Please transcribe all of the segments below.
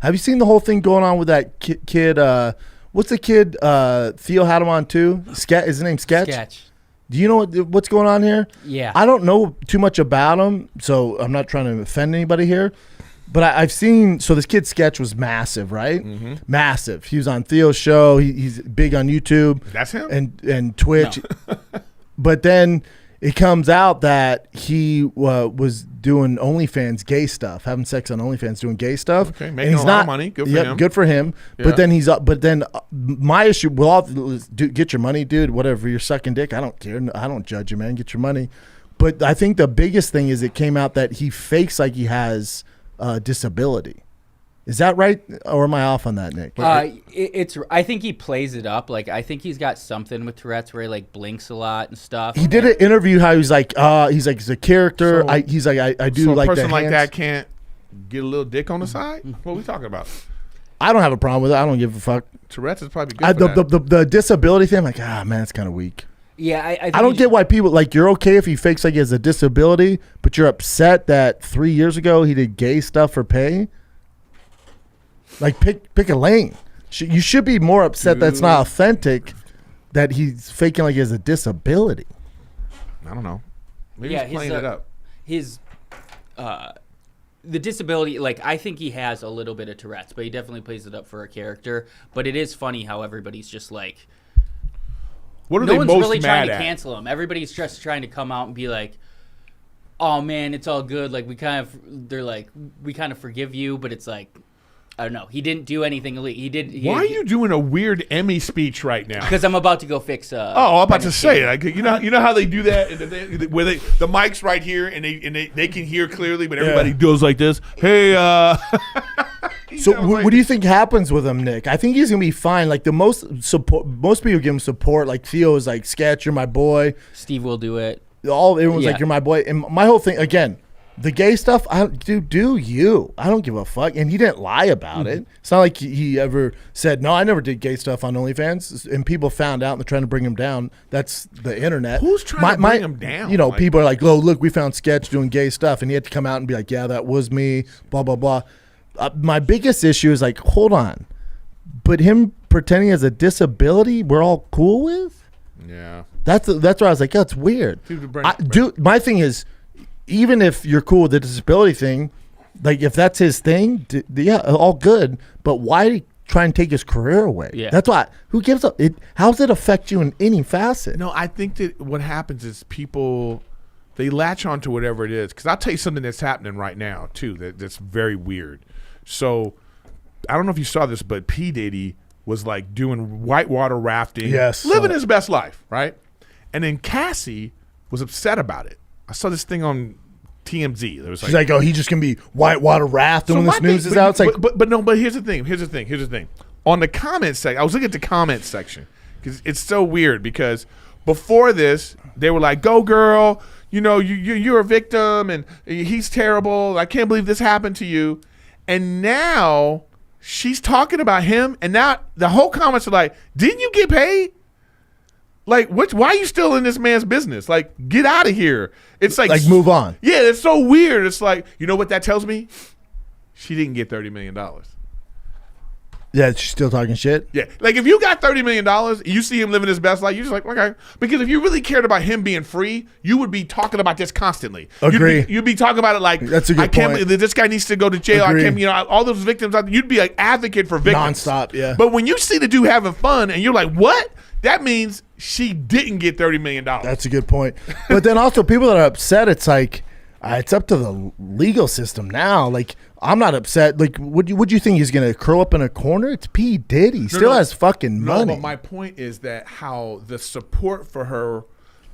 Have you seen the whole thing going on with that kid? What's the kid? Theo had him on too. Is his name Sketch? Sketch. Do you know what's going on here? Yeah. I don't know too much about him, so I'm not trying to offend anybody here. But I've seen, so this kid Sketch was massive, right? Mm-hmm. Massive. He was on Theo's show. He's big on YouTube. That's him? And Twitch. No. But then it comes out that he was doing OnlyFans gay stuff, having sex on OnlyFans, doing gay stuff. Okay, making a lot of money. Good for him. Good for him. Yeah. But then my issue, get your money, dude. Whatever, you're sucking dick. I don't care. I don't judge you, man. Get your money. But I think the biggest thing is it came out that he fakes like he has disability. Is that right, or am I off on that, Nick? I think he plays it up. Like, I think he's got something with Tourette's where he like blinks a lot and stuff. He did an interview how he's like he's a character. So, I do so like a person the like hands. that can't get a little dick on the side. What are we talking about? I don't have a problem with it. I don't give a fuck. Tourette's is probably good. For the disability thing, I'm like, man, it's kind of weak. Yeah, I don't get why people like. You're okay if he fakes like he has a disability, but you're upset that 3 years ago he did gay stuff for pay. Like, pick a lane. You should be more upset that's not authentic, that he's faking like he has a disability. I don't know. Maybe he's playing it up. The disability, like, I think he has a little bit of Tourette's, but he definitely plays it up for a character. But it is funny how everybody's just like, what are no they one's most really trying mad to at? cancel him. Everybody's just trying to come out and be like, oh man, it's all good. Like, we kind of forgive you, but it's like, I don't know. He didn't do anything illegal. Why are you doing a weird Emmy speech right now? Because I'm about to go fix. I'm about to say, like, you know how they do that, where the mic's right here and they can hear clearly, but everybody goes like this. Hey, So what do you think happens with him, Nick? I think he's gonna be fine. Like, the most people give him support. Like, Theo is like, Sketch, you're my boy. Steve will do it. Everyone's like, you're my boy. And my whole thing again. The gay stuff, do you. I don't give a fuck. And he didn't lie about it. It's not like he ever said, no, I never did gay stuff on OnlyFans. And people found out and they're trying to bring him down. That's the internet. Who's trying to bring him down? You know, people are like, oh, look, we found Sketch doing gay stuff. And he had to come out and be like, yeah, that was me, blah, blah, blah. My biggest issue is like, hold on. But him pretending as a disability, we're all cool with? Yeah. That's where I was like, oh, it's weird. My thing is, even if you're cool with the disability thing, like, if that's his thing, all good. But why try and take his career away? Yeah. That's why. Who gives up? How does it affect you in any facet? No, I think that what happens is people, they latch on to whatever it is. Because I'll tell you something that's happening right now, too, that's very weird. So, I don't know if you saw this, but P. Diddy was, like, doing whitewater rafting. Yes. Living his best life, right? And then Cassie was upset about it. I saw this thing on TMZ. There was She's like, oh, he's just gonna be whitewater rafting when this news is out. It's like, but here's the thing. On the comment section, I was looking at the comment section because it's so weird. Because before this, they were like, "Go girl, you know you're a victim and he's terrible. I can't believe this happened to you." And now she's talking about him, and now the whole comments are like, "Didn't you get paid? Like, why are you still in this man's business? Like, get out of here." It's like move on. Yeah, it's so weird. It's like, you know what that tells me? She didn't get $30 million. Yeah, she's still talking shit. Yeah, like, if you got $30 million, and you see him living his best life, you're just like, okay. Because if you really cared about him being free, you would be talking about this constantly. Agree. You'd be talking about it like, that's a good point. This guy needs to go to jail. Agree. I can't, all those victims. You'd be an advocate for victims. Nonstop, yeah. But when you see the dude having fun, and you're like, what? That means she didn't get $30 million. That's a good point. But then also, people that are upset, it's like, it's up to the legal system now. Like, I'm not upset. Like, would you think he's gonna curl up in a corner? It's P. Diddy. He still has fucking money. No, but my point is that how the support for her,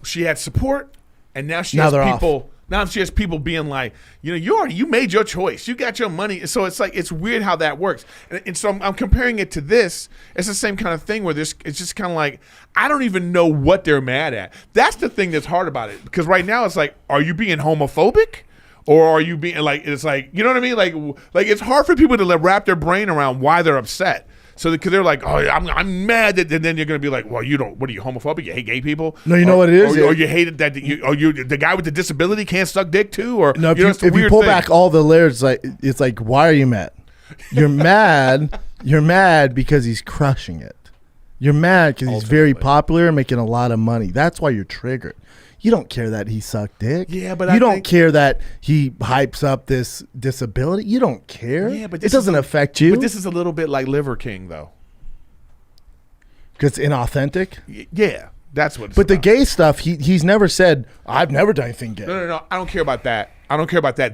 she had support, and now she has people. Now she has people being like, you made your choice. You got your money. So it's like, it's weird how that works. And so I'm comparing it to this. It's the same kind of thing where it's just kind of like, I don't even know what they're mad at. That's the thing that's hard about it. Because right now it's like, are you being homophobic? Or are you being like, it's like, you know what I mean? Like it's hard for people to wrap their brain around why they're upset. So because they're like, oh, I'm mad that, and then you're gonna be like, well, you don't. What are you, homophobic? You hate gay people? No, you know what it is, or you hated that you the guy with the disability can't suck dick too, or no. If you pull back all the layers, it's like, why are you mad? You're mad. You're mad because he's crushing it. You're mad because he's very popular and making a lot of money. That's why you're triggered. You don't care that he sucked dick. Yeah, but you don't care that he hypes up this disability. You don't care. Yeah, but it doesn't affect you. But this is a little bit like Liver King, though. Because it's inauthentic? Yeah, that's what it's But about. the gay stuff, he's never said, I've never done anything gay. No. I don't care about that.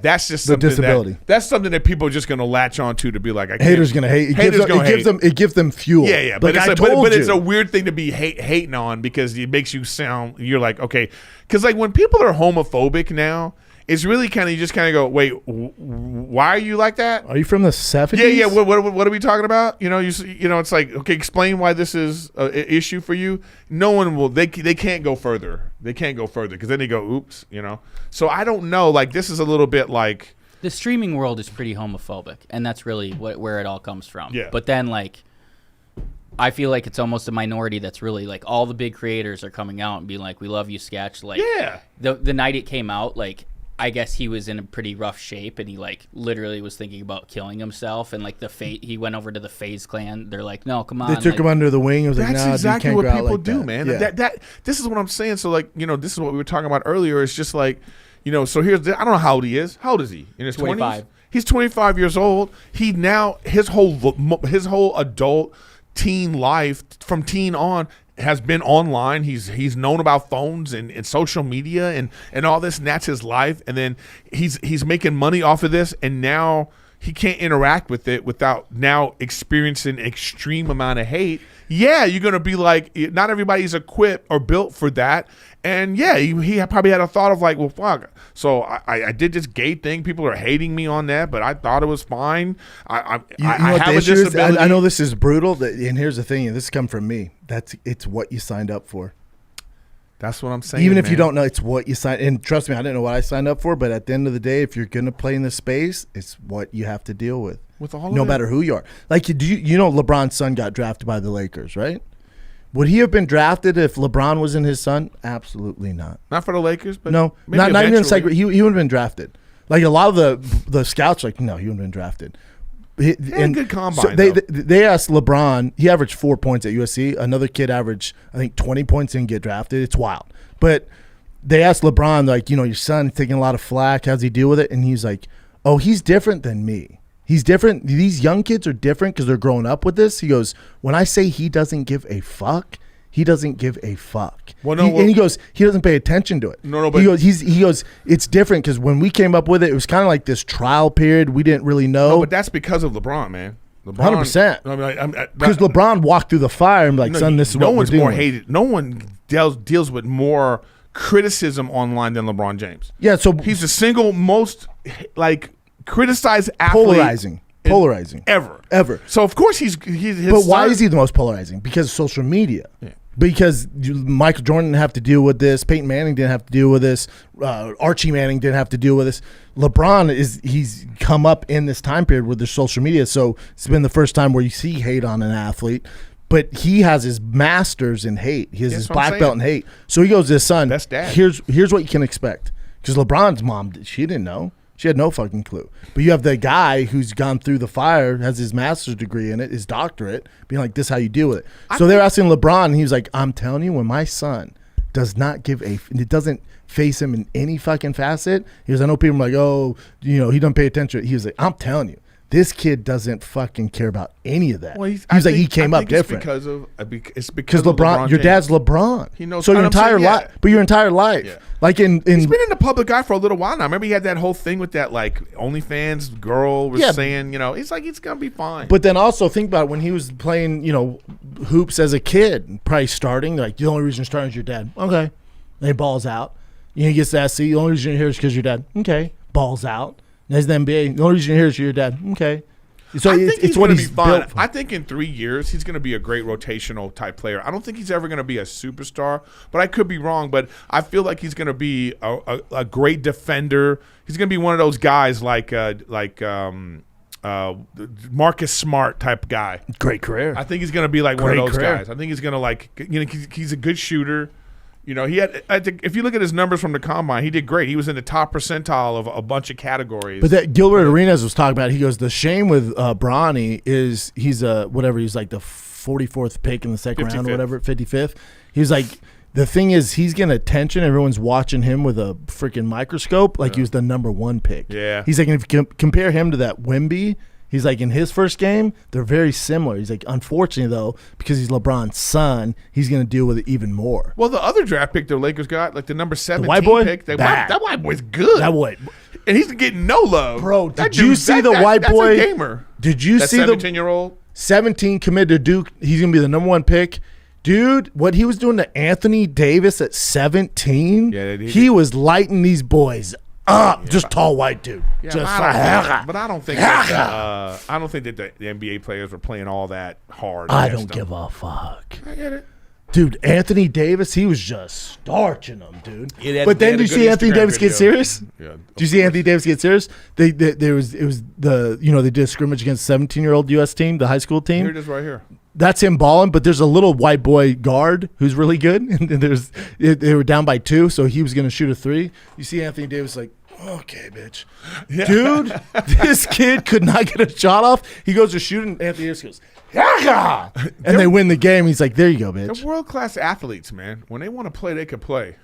That's just the something disability. That's something that people are just going to latch on to be like, haters going to hate. It gives them fuel. Yeah. But it's a weird thing to be hating on because it makes you sound, you're like, okay. Because like when people are homophobic now, it's really kind of, you just kind of go, wait, why are you like that? Are you from the 70s? Yeah. What are we talking about? You know, it's like, okay, explain why this is an issue for you. No one will. They can't go further. They can't go further because then they go, oops. You know. So I don't know. Like this is a little bit like the streaming world is pretty homophobic, and that's really where it all comes from. Yeah. But then like, I feel like it's almost a minority that's really like all the big creators are coming out and being like, we love you, Sketch. Like the night it came out, like. I guess he was in a pretty rough shape, and he like literally was thinking about killing himself. And like he went over to the FaZe clan. They're like, "No, come on." They took him under the wing. It was like, that's "No, exactly what people like do, that. man." Yeah. This is what I'm saying. So like, this is what we were talking about earlier. It's just like, so here's I don't know how old he is. How old is he? In his 25. 20s? He's 25 years old. He now his whole adult teen life from teen on has been online. He's known about phones and social media and all this, and that's his life. And then he's making money off of this, and now he can't interact with it without now experiencing extreme amount of hate. Yeah, you're gonna be like, not everybody's equipped or built for that. And yeah, he probably had a thought of like, well, fuck. So I did this gay thing. People are hating me on that, but I thought it was fine. I have a disability. I know this is brutal, and here's the thing, and this come from me. It's what you signed up for. That's what I'm saying. Even if you don't know, it's what you signed. And trust me, I didn't know what I signed up for. But at the end of the day, if you're gonna play in this space, it's what you have to deal with. With all no matter who you are. Like, you know, LeBron's son got drafted by the Lakers, right? Would he have been drafted if LeBron wasn't his son? Absolutely not. Not for the Lakers, but no, not even in second. He would have been drafted. Like a lot of the scouts, are like, no, he wouldn't have been drafted. He had a good combine. So they asked LeBron. He averaged 4 points at USC. Another kid averaged, I think, 20 points and get drafted. It's wild. But they asked LeBron, like, your son's taking a lot of flack. How's he deal with it? And he's like, oh, he's different than me. He's different. These young kids are different because they're growing up with this. He goes, when I say he doesn't give a fuck, he doesn't give a fuck. Well, and he goes, he doesn't pay attention to it. No, but he goes, it's different because when we came up with it, it was kind of like this trial period. We didn't really know. No, but that's because of LeBron, man. 100%. Because LeBron walked through the fire and like, son, this is what we're doing. No one's more hated. No one deals with more criticism online than LeBron James. Yeah, so he's the single most criticized athlete. Polarizing ever. So of course he's but why is he the most polarizing? Because of social media. Yeah. Because Michael Jordan didn't have to deal with this. Peyton Manning didn't have to deal with this. Archie Manning didn't have to deal with this. LeBron he's come up in this time period with there's social media. So it's been the first time where you see hate on an athlete. But he has his masters in hate. He has his black belt in hate. So he goes to his son, best dad. Here's what you can expect. Because LeBron's mom, she didn't know. She had no fucking clue. But you have the guy who's gone through the fire, has his master's degree in it, his doctorate, being like, this is how you deal with it. So they're asking LeBron, and he was like, I'm telling you, when my son does not give it doesn't face him in any fucking facet, he goes, I know people are like, oh, he doesn't pay attention. He was like, I'm telling you, this kid doesn't fucking care about any of that. Well, he came up different. It's because LeBron, your dad's LeBron. He knows. So your entire life, but your entire life, yeah. Like he's been in the public eye for a little while now. I remember he had that whole thing with that like OnlyFans girl was saying, it's like it's gonna be fine. But then also think about it, when he was playing, hoops as a kid, probably starting. Like the only reason you're starting is your dad. Okay, then he balls out. He gets that seat. The only reason you're here is because your dad. Okay, balls out. As the NBA, the only reason you're here is your dad. Okay. So I think it's what he's fine. built for. I think in 3 years he's going to be a great rotational type player. I don't think he's ever going to be a superstar, but I could be wrong. But I feel like he's going to be a great defender. He's going to be one of those guys like Marcus Smart type guy. Great career. I think he's going to be like one of those guys. I think he's going to he's a good shooter. You know, he had. I think if you look at his numbers from the combine, he did great. He was in the top percentile of a bunch of categories. But that Gilbert Arenas was talking about. He goes, the shame with Bronny is he's he's like the 44th pick in the second round or whatever, 55th. He's like, the thing is, he's getting attention. Everyone's watching him with a freaking microscope, like he was the number 1 pick. Yeah. He's like, if you compare him to that Wemby. He's like, in his first game, they're very similar. He's like, unfortunately, though, because he's LeBron's son, he's going to deal with it even more. Well, the other draft pick the Lakers got, like the number 17 white boy? pick, that white boy's good. That boy. And he's getting no love. Bro, did you see the white boy? That's a gamer. Did you see the 17-year-old? 17 committed to Duke. He's going to be the number 1 pick. Dude, what he was doing to Anthony Davis at 17, he was lighting these boys up. Just tall white dude. Yeah, but I don't think that, the NBA players were playing all that hard. I don't give a fuck. I get it. Dude, Anthony Davis, he was just starching them, dude. But then, do you see Anthony Davis get serious? Yeah. Do you see Anthony Davis get serious? They did a scrimmage against the 17-year-old U.S. team, the high school team. Here it is right here. That's him balling, but there's a little white boy guard who's really good. And they were down by 2, so he was going to shoot a 3. You see Anthony Davis like, okay, bitch. Yeah. Dude, this kid could not get a shot off. He goes to shoot, and Anthony Davis goes, Yaga! And they win the game. He's like, there you go, bitch. They're world-class athletes, man. When they want to play, they can play.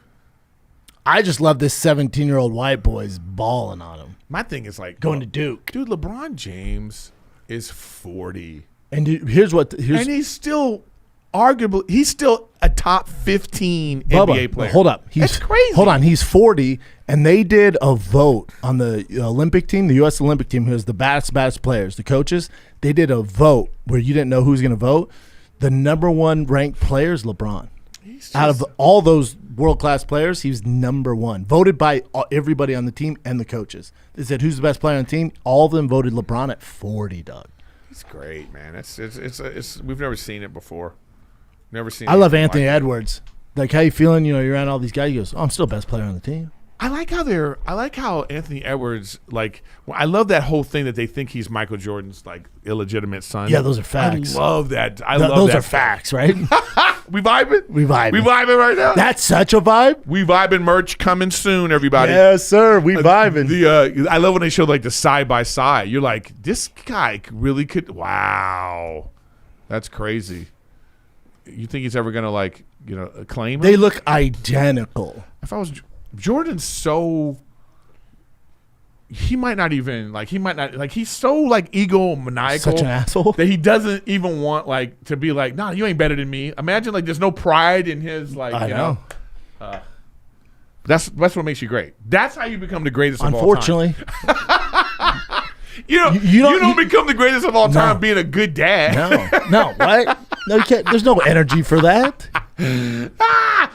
I just love this 17-year-old white boy's balling on him. My thing is like going to Duke. Dude, LeBron James is 40. And here's and he's still he's still a top 15 NBA player. Hold up. That's crazy. Hold on. He's 40, and they did a vote on the Olympic team, the U.S. Olympic team, who has the baddest players, the coaches. They did a vote where you didn't know who was going to vote. The number 1 ranked player is LeBron. Out of all those world-class players, he was number 1. Voted by everybody on the team and the coaches. They said, who's the best player on the team? All of them voted LeBron at 40, Doug. It's great, man. It's we've never seen it before. Never seen. I love Anthony Edwards. Like, how you feeling? You know, you're around all these guys. He goes, I'm still best player on the team. I like how Anthony Edwards, like, I love that whole thing that they think he's Michael Jordan's like illegitimate son. Yeah, those are facts. I love that. Those are facts, right? We vibing? We vibing right now. That's such a vibe. We vibing merch coming soon, everybody. Yes, sir. We vibing. I love when they show like the side by side. You're like, this guy really could. Wow, that's crazy. You think he's ever gonna claim him? They look identical. If I was Jordan's so. He might not he's so like egomaniacal, such an asshole that he doesn't even want like to be like, nah, you ain't better than me. Imagine like there's no pride in his like. I know. That's what makes you great. That's how you become the greatest of all time. Unfortunately, you don't become the greatest of all time being a good dad. No, what? No, you can't. There's no energy for that.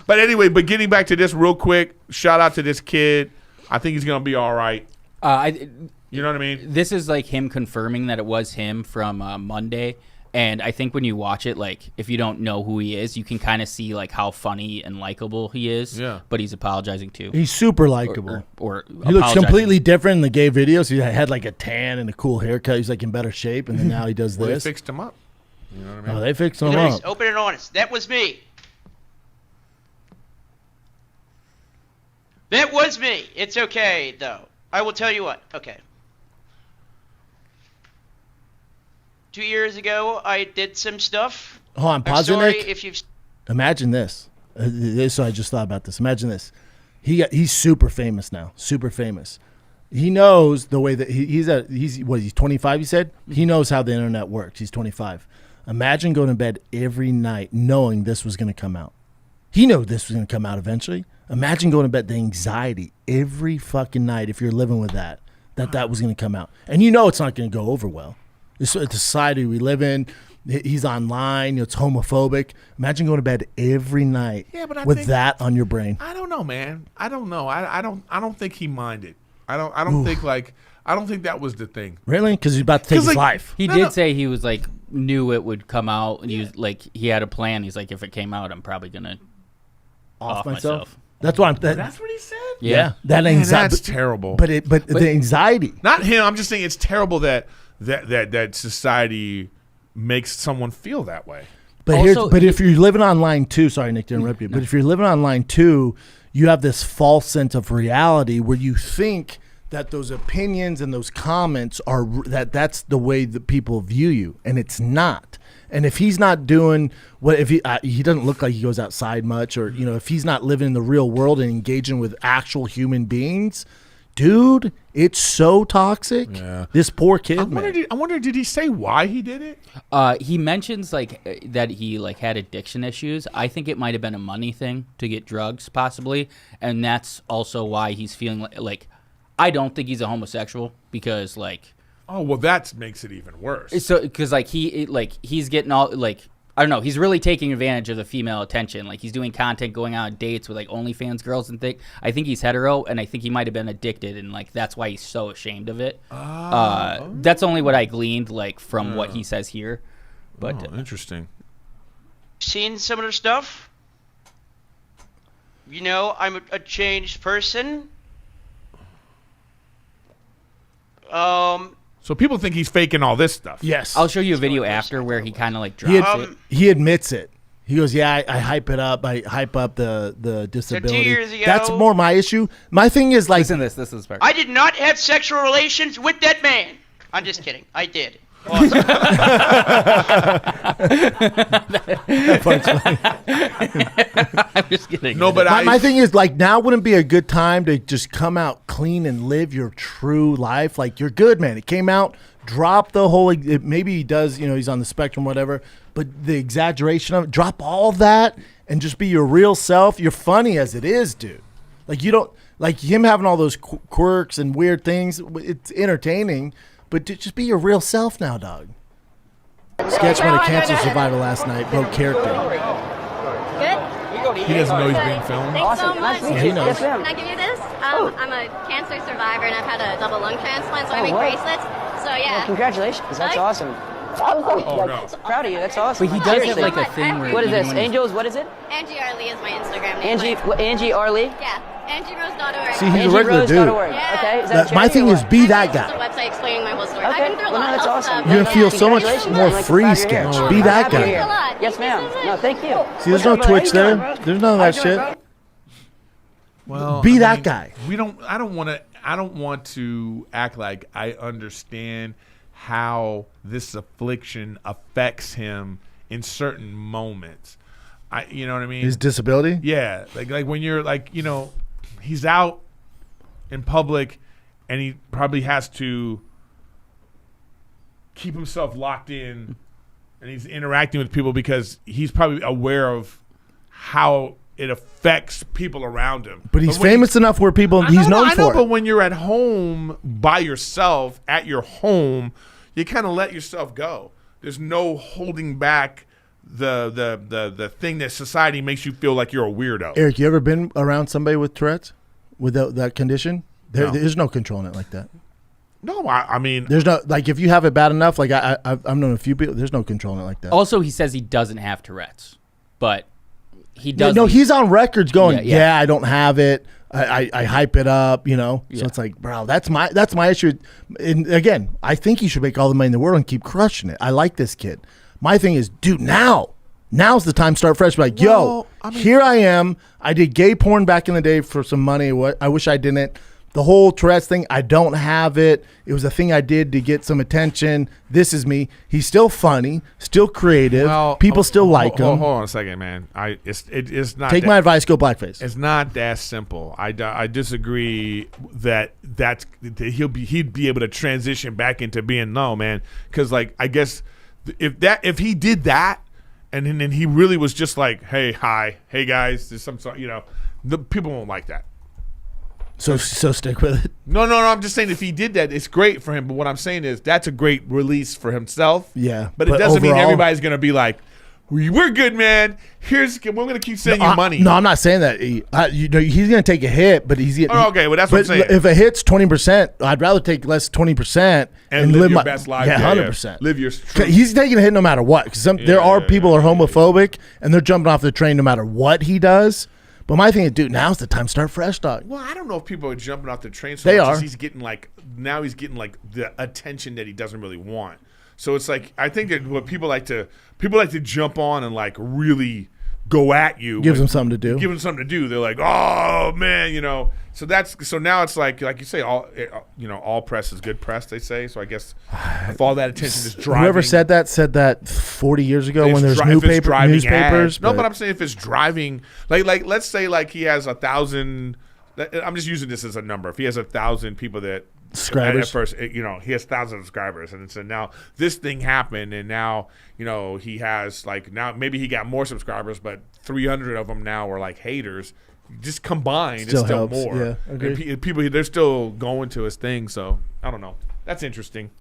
But anyway, getting back to this real quick, shout out to this kid. I think he's gonna be all right. You know what I mean? This is like him confirming that it was him from Monday. And I think when you watch it, like, if you don't know who he is, you can kind of see, like, how funny and likable he is. Yeah. But he's apologizing, too. He's super likable. Or he looks completely different in the gay videos. He had, like, a tan and a cool haircut. He's, like, in better shape. And then now he does this. They fixed him up. You know what I mean? Oh, they fixed him up. Open and honest. That was me. That was me. It's okay, though. I will tell you what. Okay. 2 years ago, I did some stuff. Hold on, pause it, Nick. If you've... Imagine this. So I just thought about this. Imagine this. He's super famous now. Super famous. He knows the way that he's 25, you said? He knows how the internet works. He's 25. Imagine going to bed every night knowing this was going to come out. He knew this was going to come out eventually. Imagine going to bed, the anxiety every fucking night if you're living with that was going to come out. And you know it's not going to go over well. It's the society we live in. He's online. It's homophobic. Imagine going to bed every night with that on your brain. I don't know, man. I don't know. I don't think he minded. I don't think that was the thing. Really? Because he's about to take his life. He did say he was like knew it would come out. And he was like he had a plan. He's like, if it came out, I'm probably gonna off myself. That's what that's what he said. Yeah, that anxiety. That's terrible. But the anxiety. Not him. I'm just saying it's terrible that society makes someone feel that way. But Also, but if you're living online too, sorry Nick to interrupt you, but if you're living online too, you have this false sense of reality where you think that those opinions and those comments are that's the way that people view you, and it's not. And if he's not doing if he doesn't look like he goes outside much, or if he's not living in the real world and engaging with actual human beings, dude, it's so toxic. Yeah. This poor kid. I wonder, did he say why he did it? He mentions that he had addiction issues. I think it might have been a money thing to get drugs, possibly, and that's also why he's feeling like I don't think he's a homosexual because oh well, that makes it even worse. So because he's getting all I don't know. He's really taking advantage of the female attention. He's doing content, going on dates with OnlyFans girls and things. I think he's hetero, and I think he might have been addicted, and that's why he's so ashamed of it. That's only what I gleaned from what he says here. But interesting. Seen some of the stuff. I'm a changed person. So people think he's faking all this stuff. Yes. I'll show you a video after where he kind of drops it. He admits it. He goes, yeah, I hype it up. I hype up the disability. So 2 years ago, that's more my issue. My thing is listen to this is I did not have sexual relations with that man. I'm just kidding. I did. I'm just kidding. No, but my thing is now wouldn't be a good time to just come out clean and live your true life. You're good, man. It came out, drop the whole. Maybe he does. He's on the spectrum, whatever. But the exaggeration of it, drop all that and just be your real self. You're funny as it is, dude. You don't him having all those quirks and weird things. It's entertaining. But just be your real self now, dog. Sketch won a cancer survivor last night. Broke character. Good? He doesn't know he's being filmed. Thanks so much. Yeah, he knows. Can I give you this? I'm a cancer survivor, and I've had a double lung transplant, so I make bracelets. So, yeah. Well, congratulations. That's awesome. Oh, no. Proud of you. That's awesome. But he does Seriously. have a thing where What is this? Angels, what is it? Angie Arlee is my Instagram name. Angie Arlee? Yeah. AngieRose.org. See, he's a regular dude. Yeah. Okay. Is that My thing is be that It's just a guy. website explaining my whole story. Okay. I've been through a Well, lot no, of that's health awesome. stuff. You're gonna feel so much Congratulations. more I'm glad free, you're Sketch. here. Be that I'm happy you're guy. here. Yes, ma'am. No, thank you. See, there's no Twitch there. There's none of that shit. Well, Be that guy. I don't want to act like I understand how this affliction affects him in certain moments. You know what I mean? His disability? Yeah, like when you're he's out in public and he probably has to keep himself locked in and he's interacting with people because he's probably aware of how it affects people around him. But he's famous enough where he's known for it. I know, but when you're at home by yourself, at your home, you kind of let yourself go. There's no holding back the thing that society makes you feel like you're a weirdo. Eric, you ever been around somebody with Tourette's with that condition? No. There's no controlling it like that. No, I mean, there's no if you have it bad enough. I've known a few people. There's no controlling it like that. Also, he says he doesn't have Tourette's, but he does. No, he's on records going. Yeah. I don't have it. I hype it up. So it's bro, that's my issue. And again, I think he should make all the money in the world and keep crushing it. I like this kid. My thing is, dude, now's the time to start fresh. Here I am. I did gay porn back in the day for some money. I wish I didn't. The whole Tourette's thing, I don't have it. It was a thing I did to get some attention. This is me. He's still funny, still creative. People still like him. Hold on a second, man. It's not. Take my advice. Go blackface. It's not that simple. I disagree that he'd be able to transition back into being man. Because I guess if he did that and then he really was just like, hey guys, there's some sort, the people won't like that. So stick with it. No. I'm just saying if he did that, it's great for him. But what I'm saying is that's a great release for himself. Yeah, but it doesn't mean everybody's going to be like, we're good, man. We're going to keep sending you money. No, I'm not saying that. He's going to take a hit, but he's getting. Okay, well that's what I'm saying. If a hit's 20%, I'd rather take less 20% and live your best life. Yeah, 100%. Live your truth. He's taking a hit no matter what. Because there are people who are homophobic and they're jumping off the train no matter what he does. But my thing is, dude, now's the time to start fresh, dog. Well, I don't know if people are jumping off the train. They are. He's getting the attention that he doesn't really want. So it's like I think that what people like to jump on and like really go at you. Gives them something to do. Give them something to do. They're like, oh man, So now it's like you say, all press is good press. They say. So I guess if all that attention is driving. Whoever said that 40 years ago when there's newspapers. Ads. No, but I'm saying if it's driving, like let's say like he has 1,000. I'm just using this as a number. If he has 1,000 people that subscribers. At first, he has 1,000 subscribers, and so now this thing happened, and now he has now maybe he got more subscribers, but 300 of them now are like haters. Just combined, it's still more. Yeah, and people they're still going to his thing. So I don't know. That's interesting.